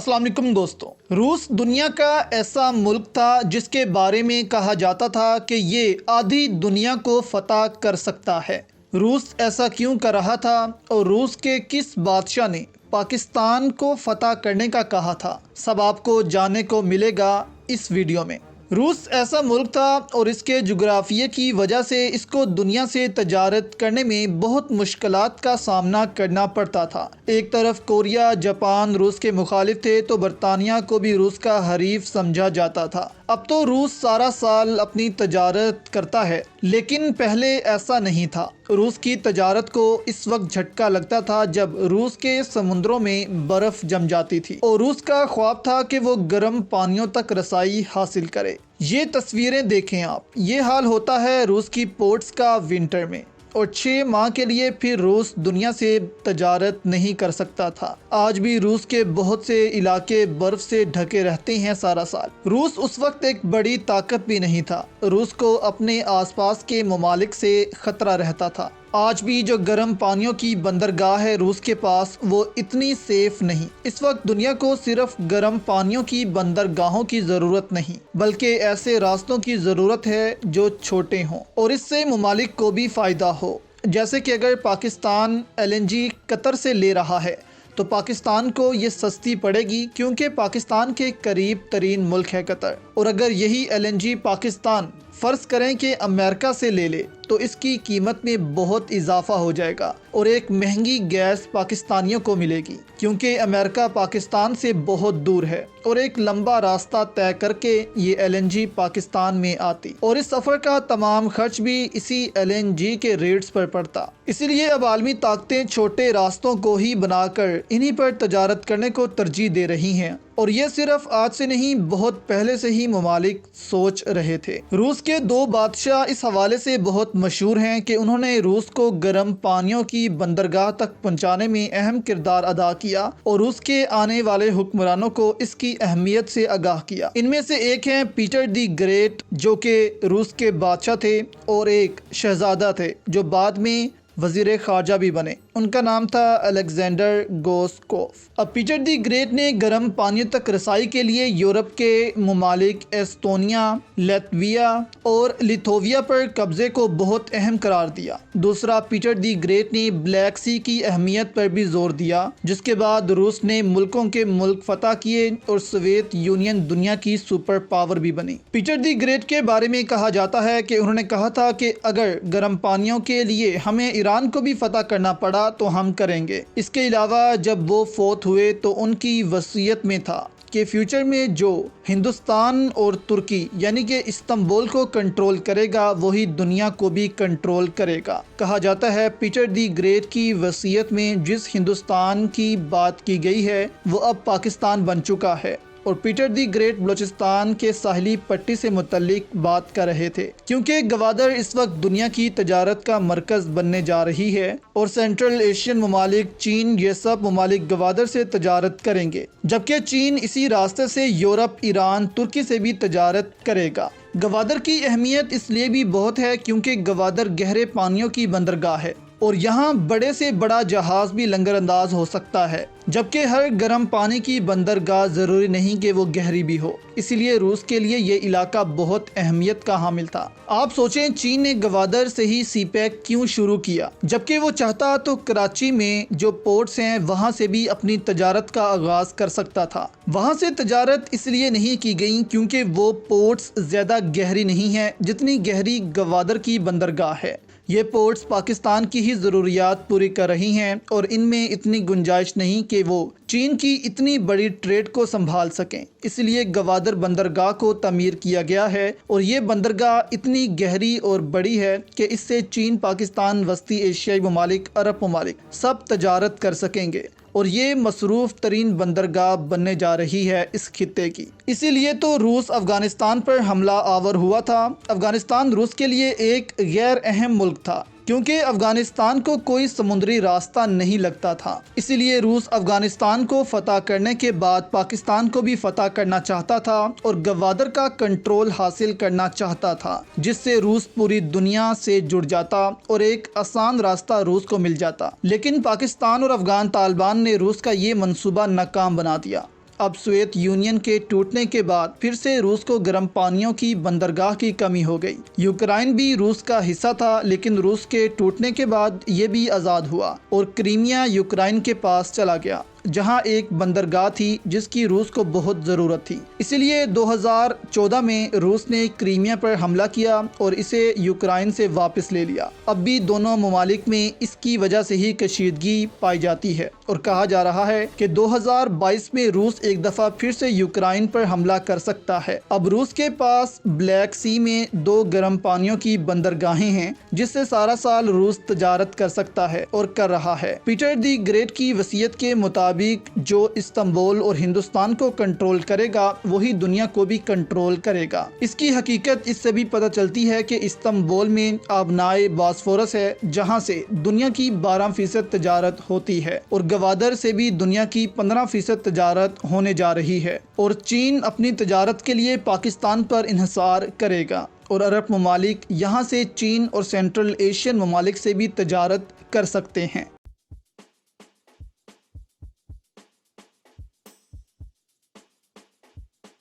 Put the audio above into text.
अस्सलाम वालेकुम दोस्तों। रूस दुनिया का ऐसा मुल्क था जिसके बारे में कहा जाता था कि ये आधी दुनिया को फतह कर सकता है। रूस ऐसा क्यों कर रहा था और रूस के किस बादशाह ने पाकिस्तान को फतह करने का कहा था, सब आपको जानने को मिलेगा इस वीडियो में। रूस ऐसा मुल्क था और इसके जुग्राफिये की वजह से इसको दुनिया से तजारत करने में बहुत मुश्किलात का सामना करना पड़ता था। एक तरफ कोरिया, जापान रूस के मुखालिफ थे तो बरतानिया को भी रूस का हरीफ समझा जाता था। अब तो रूस सारा साल अपनी तजारत करता है, लेकिन पहले ऐसा नहीं था। रूस की तजारत को इस वक्त झटका लगता था जब रूस के समुद्रों में बर्फ़ जम जाती थी और रूस का ख्वाब था कि वो गर्म पानियों तक रसाई हासिल करे। ये तस्वीरें देखें आप, ये हाल होता है रूस की पोर्ट्स का विंटर में, और 6 माह के लिए फिर रूस दुनिया से तजारत नहीं कर सकता था। आज भी रूस के बहुत से इलाके बर्फ से ढके रहते हैं सारा साल। रूस उस वक्त एक बड़ी ताकत भी नहीं था। रूस को अपने आसपास के ममालिक से खतरा रहता था। आज भी जो गर्म पानियों की बंदरगाह है रूस के पास, वो इतनी सेफ नहीं। इस वक्त दुनिया को सिर्फ गर्म पानियों की बंदरगाहों की ज़रूरत नहीं, बल्कि ऐसे रास्तों की ज़रूरत है जो छोटे हों और इससे ममालिक को भी फ़ायदा हो। जैसे कि अगर पाकिस्तान LNG कतर से ले रहा है तो पाकिस्तान को ये सस्ती पड़ेगी, क्योंकि पाकिस्तान के करीब तरीन मुल्क है कतर। और अगर यही LNG पाकिस्तान फ़र्ज़ करें कि अमेरिका से ले ले तो इसकी कीमत में बहुत इजाफा हो जाएगा और एक महंगी गैस पाकिस्तानियों को मिलेगी, क्योंकि अमेरिका पाकिस्तान से बहुत दूर है और एक लंबा रास्ता तय करके ये LNG पाकिस्तान में आती और इस सफ़र का तमाम खर्च भी इसी LNG के रेट्स पर पड़ता। इसीलिए अब आलमी ताकतें छोटे रास्तों को ही बनाकर इन्हीं पर तजारत करने को तरजीह दे रही हैं, और ये सिर्फ आज से नहीं, बहुत पहले से ही ममालिक सोच रहे थे। रूस के 2 बादशाह इस हवाले से बहुत मशहूर हैं कि उन्होंने रूस को गर्म पानियों की बंदरगाह तक पहुंचाने में अहम किरदार अदा किया और रूस के आने वाले हुक्मरानों को इसकी अहमियत से आगाह किया। इनमें से एक हैं पीटर दी ग्रेट, जो कि रूस के बादशाह थे, और एक शहजादा थे जो बाद में वज़ीर ख़ारजा भी बने। उनका नाम था अलेक्जेंडर गोस्कोफ। अब पीटर दी ग्रेट ने गर्म पानियों तक रसाई के लिए यूरोप के ममालिक एस्टोनिया, लैत्विया और लिथुविया पर कब्ज़े को बहुत अहम करार दिया। दूसरा, पीटर दी ग्रेट ने ब्लैक सी की अहमियत पर भी जोर दिया, जिसके बाद रूस ने मुल्कों के मुल्क फतह किए और सोवियत यूनियन दुनिया की सुपर पावर भी बनी। पीटर दी ग्रेट के बारे में कहा जाता है कि उन्होंने कहा था कि अगर गर्म पानियों के लिए हमें ईरान को भी फतह करना पड़ा तो हम करेंगे। इसके अलावा जब वो फौत हुए तो उनकी वसीयत में था कि फ्यूचर में जो हिंदुस्तान और तुर्की यानी कि इस्तांबुल को कंट्रोल करेगा वही दुनिया को भी कंट्रोल करेगा। कहा जाता है पीटर दी ग्रेट की वसीयत में जिस हिंदुस्तान की बात की गई है वो अब पाकिस्तान बन चुका है, और पीटर दी ग्रेट बलूचिस्तान के साहिली पट्टी से मुतल्लिक बात कर रहे थे, क्योंकि गवादर इस वक्त दुनिया की तजारत का मरकज़ बनने जा रही है और सेंट्रल एशियन ममालिक, चीन, ये सब ममालिक गवादर से तजारत करेंगे, जबकि चीन इसी रास्ते से यूरोप, ईरान, तुर्की से भी तजारत करेगा। गवादर की अहमियत इसलिए भी बहुत है क्योंकि गवादर गहरे पानियों की बंदरगाह है और यहाँ बड़े से बड़ा जहाज़ भी लंगर अंदाज हो सकता है, जबकि हर गर्म पानी की बंदरगाह ज़रूरी नहीं कि वो गहरी भी हो। इसीलिए रूस के लिए ये इलाका बहुत अहमियत का हामिल था। आप सोचें, चीन ने गवादर से ही सीपैक क्यों शुरू किया, जबकि वो चाहता तो कराची में जो पोर्ट्स हैं वहाँ से भी अपनी तजारत का आगाज़ कर सकता था। वहाँ से तजारत इसलिए नहीं की गई क्योंकि वो पोर्ट्स ज़्यादा गहरी नहीं हैं जितनी गहरी गवादर की बंदरगाह है। ये पोर्ट्स पाकिस्तान की ही ज़रूरियात पूरी कर रही हैं और इनमें इतनी गुंजाइश नहीं कि वो चीन की इतनी बड़ी ट्रेड को संभाल सकें। इसलिए गवादर बंदरगाह को तमीर किया गया है और ये बंदरगाह इतनी गहरी और बड़ी है कि इससे चीन, पाकिस्तान, वस्ती एशियाई ममालिक, अरब ममालिक सब तजारत कर सकेंगे और ये मसरूफ़ तरीन बंदरगाह बनने जा रही है इस खित्ते की। इसीलिए तो रूस अफ़गानिस्तान पर हमला आवर हुआ था। अफ़गानिस्तान रूस के लिए एक गैर अहम मुल्क था क्योंकि अफ़गानिस्तान को कोई समुद्री रास्ता नहीं लगता था। इसीलिए रूस अफ़गानिस्तान को फ़तह करने के बाद पाकिस्तान को भी फ़तह करना चाहता था और गवादर का कंट्रोल हासिल करना चाहता था, जिससे रूस पूरी दुनिया से जुड़ जाता और एक आसान रास्ता रूस को मिल जाता। लेकिन पाकिस्तान और अफ़गान तालिबान ने रूस का ये मंसूबा नाकाम बना दिया। اب سوویت یونین کے ٹوٹنے کے بعد پھر سے روس کو گرم پانیوں کی بندرگاہ کی کمی ہو گئی۔ یوکرائن بھی روس کا حصہ تھا، لیکن روس کے ٹوٹنے کے بعد یہ بھی آزاد ہوا اور کرائمیا یوکرائن کے پاس چلا گیا، جہاں ایک بندرگاہ تھی جس کی روس کو بہت ضرورت تھی۔ اسی لیے 2014 میں روس نے کرائمیا پر حملہ کیا اور اسے یوکرائن سے واپس لے لیا۔ اب بھی دونوں ممالک میں اس کی وجہ سے ہی کشیدگی پائی جاتی ہے اور کہا جا رہا ہے کہ 2022 میں روس ایک دفعہ پھر سے یوکرائن پر حملہ کر سکتا ہے۔ اب روس کے پاس بلیک سی میں 2 گرم پانیوں کی بندرگاہیں ہیں جس سے سارا سال روس تجارت کر سکتا ہے اور کر رہا ہے۔ پیٹر دی گریٹ کی وصیت کے مطابق جو استنبول اور ہندوستان کو کنٹرول کرے گا وہی دنیا کو بھی کنٹرول کرے گا۔ اس کی حقیقت اس سے بھی پتہ چلتی ہے کہ استنبول میں آبنائے باسفورس ہے، جہاں سے دنیا کی 12% تجارت ہوتی ہے، اور گوادر سے بھی دنیا کی 15% تجارت ہونے جا رہی ہے، اور چین اپنی تجارت کے لیے پاکستان پر انحصار کرے گا، اور عرب ممالک یہاں سے چین اور سینٹرل ایشین ممالک سے بھی تجارت کر سکتے ہیں۔